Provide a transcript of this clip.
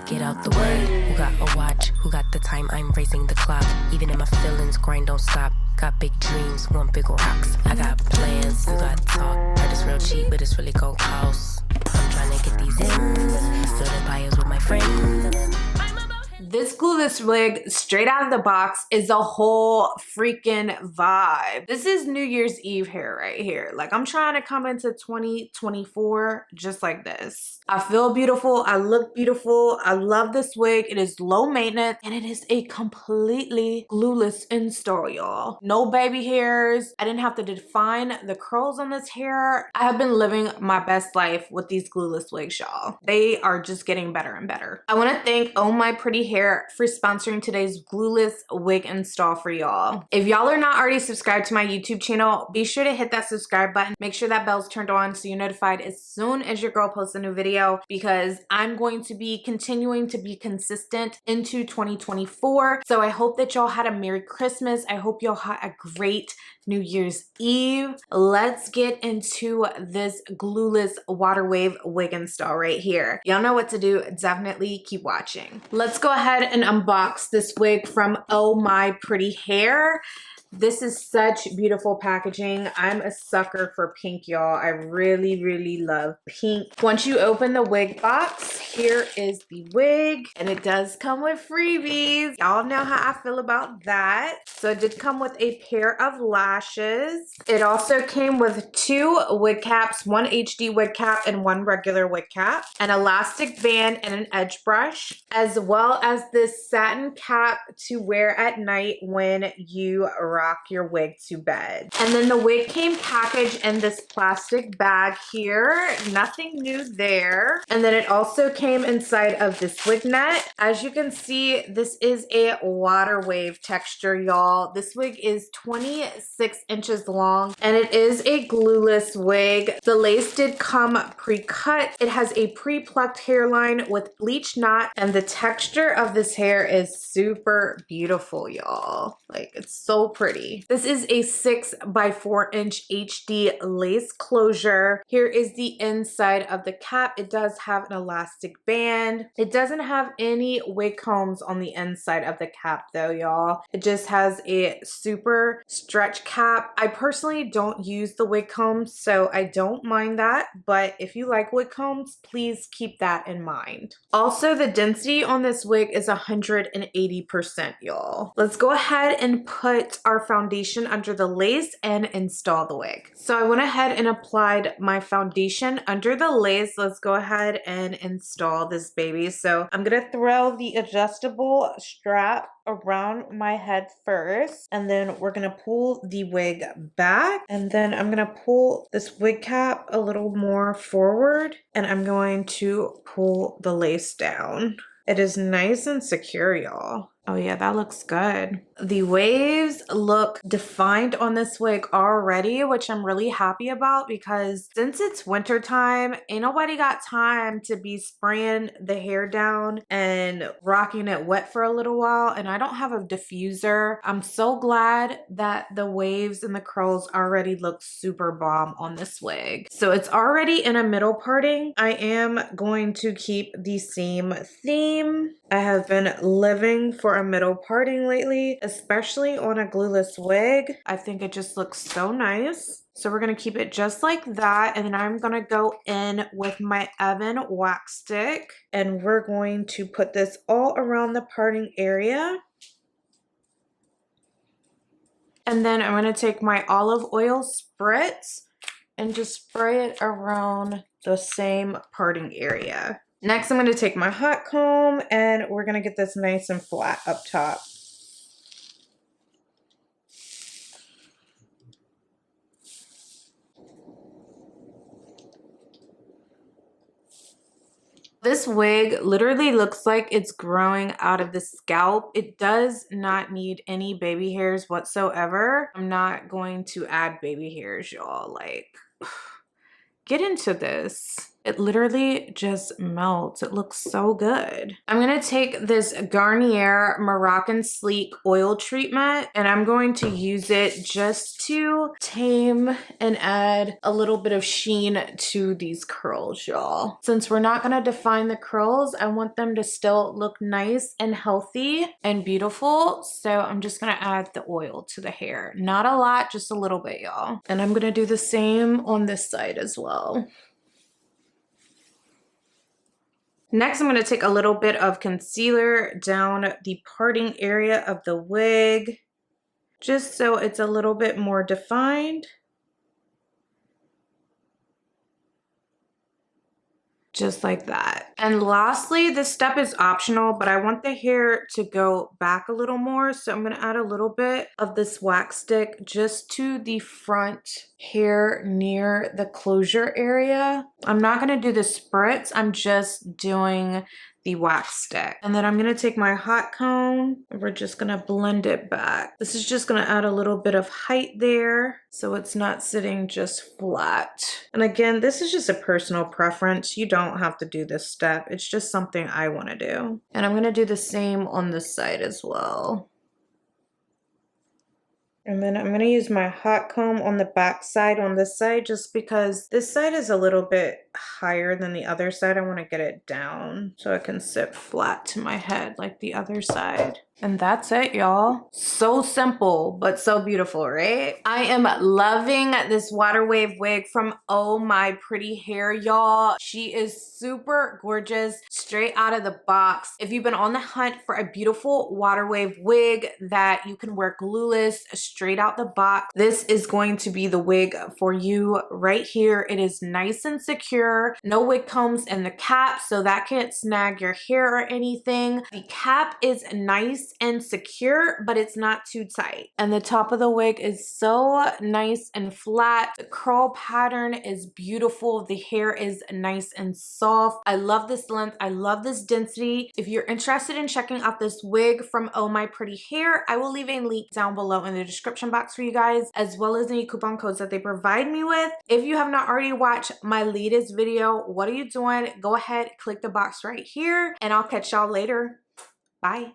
Get out the way. Who got a watch? Who got the time? I'm raising the clock. Even in my feelings, grind don't stop. Got big dreams, want big rocks. I got plans, you got talk. Heard it's real cheap, but it's really gon' cost. I'm trying to get these ends. Fill the buyers with my friends. This glueless wig straight out of the box is a whole freaking vibe. This is New Year's Eve hair right here. Like, I'm trying to come into 2024 just like this. I feel beautiful. I look beautiful. I love this wig. It is low maintenance and it is a completely glueless install, y'all. No baby hairs. I didn't have to define the curls on this hair. I have been living my best life with these glueless wigs, y'all. They are just getting better and better. I want to thank OhMyPretty Hair for sponsoring today's glueless wig install for y'all. If y'all are not already subscribed to my YouTube channel, be sure to hit that subscribe button. Make sure that bell's turned on so you're notified as soon as your girl posts a new video, because I'm going to be continuing to be consistent into 2024. So I hope that y'all had a Merry Christmas. I hope y'all had a great New Year's Eve. Let's get into this glueless water wave wig install right here. Y'all know what to do. Definitely keep watching. Let's go ahead and unbox this wig from OhMyPretty Hair. This is such beautiful packaging. I'm a sucker for pink, y'all. I really, really love pink. Once you open the wig box, here is the wig, and it does come with freebies. Y'all know how I feel about that. So it did come with a pair of lashes. It also came with 2 wig caps, 1 HD wig cap and 1 regular wig cap, an elastic band and an edge brush, as well as this satin cap to wear at night when you rock your wig to bed. And then the wig came packaged in this plastic bag here. Nothing new there. And then it also came inside of this wig net. As you can see, this is a water wave texture, y'all. This wig is 26 inches long and it is a glueless wig. The lace did come pre-cut. It has a pre-plucked hairline with bleach knot, and the texture of this hair is super beautiful, y'all. Like, it's so pretty. This is a 6 by 4 inch HD lace closure. Here is the inside of the cap. It does have an elastic band. It doesn't have any wig combs on the inside of the cap though, y'all. It just has a super stretch cap. I personally don't use the wig combs, so I don't mind that. But if you like wig combs, please keep that in mind. Also, the density on this wig is 180%, y'all. Let's go ahead and put our foundation under the lace and install the wig. So I went ahead and applied my foundation under the lace. Let's go ahead and install this baby. So I'm gonna throw the adjustable strap around my head first, and then we're gonna pull the wig back, and then I'm gonna pull this wig cap a little more forward, and I'm going to pull the lace down. It is nice and secure, y'all. Oh yeah, that looks good. The waves look defined on this wig already, which I'm really happy about, because since it's winter time, ain't nobody got time to be spraying the hair down and rocking it wet for a little while. And I don't have a diffuser. I'm so glad that the waves and the curls already look super bomb on this wig. So it's already in a middle parting. I am going to keep the same theme. I have been living for a middle parting lately, especially on a glueless wig. I think it just looks so nice. So we're gonna keep it just like that. And then I'm gonna go in with my oven wax stick, and we're going to put this all around the parting area. And then I'm gonna take my olive oil spritz and just spray it around the same parting area. Next, I'm going to take my hot comb, and we're going to get this nice and flat up top. This wig literally looks like it's growing out of the scalp. It does not need any baby hairs whatsoever. I'm not going to add baby hairs, y'all. Like, get into this. It literally just melts. It looks so good. I'm gonna take this Garnier Moroccan Sleek oil treatment and I'm going to use it just to tame and add a little bit of sheen to these curls, y'all. Since we're not gonna define the curls, I want them to still look nice and healthy and beautiful. So I'm just gonna add the oil to the hair. Not a lot, just a little bit, y'all. And I'm gonna do the same on this side as well. Next, I'm going to take a little bit of concealer down the parting area of the wig, just so it's a little bit more defined. Just like that. And lastly, this step is optional, but I want the hair to go back a little more. So I'm gonna add a little bit of this wax stick just to the front hair near the closure area. I'm not gonna do the spritz, I'm just doing the wax stick. And then I'm gonna take my hot comb and we're just gonna blend it back. This is just gonna add a little bit of height there so it's not sitting just flat. And again, this is just a personal preference. You don't have to do this step. It's just something I wanna do. And I'm gonna do the same on this side as well. And then I'm going to use my hot comb on the back side on this side just because this side is a little bit higher than the other side. I want to get it down so it can sit flat to my head like the other side. And that's it, y'all. So simple, but so beautiful, right? I am loving this water wave wig from OhMyPretty Hair, y'all. She is super gorgeous, straight out of the box. If you've been on the hunt for a beautiful water wave wig that you can wear glueless straight out the box, this is going to be the wig for you right here. It is nice and secure. No wig combs in the cap, so that can't snag your hair or anything. The cap is nice and secure, but it's not too tight. And the top of the wig is so nice and flat. The curl pattern is beautiful. The hair is nice and soft. I love this length. I love this density. If you're interested in checking out this wig from OhMyPretty Hair, I will leave a link down below in the description box for you guys, as well as any coupon codes that they provide me with. If you have not already watched my latest video, what are you doing? Go ahead, click the box right here, and I'll catch y'all later. Bye.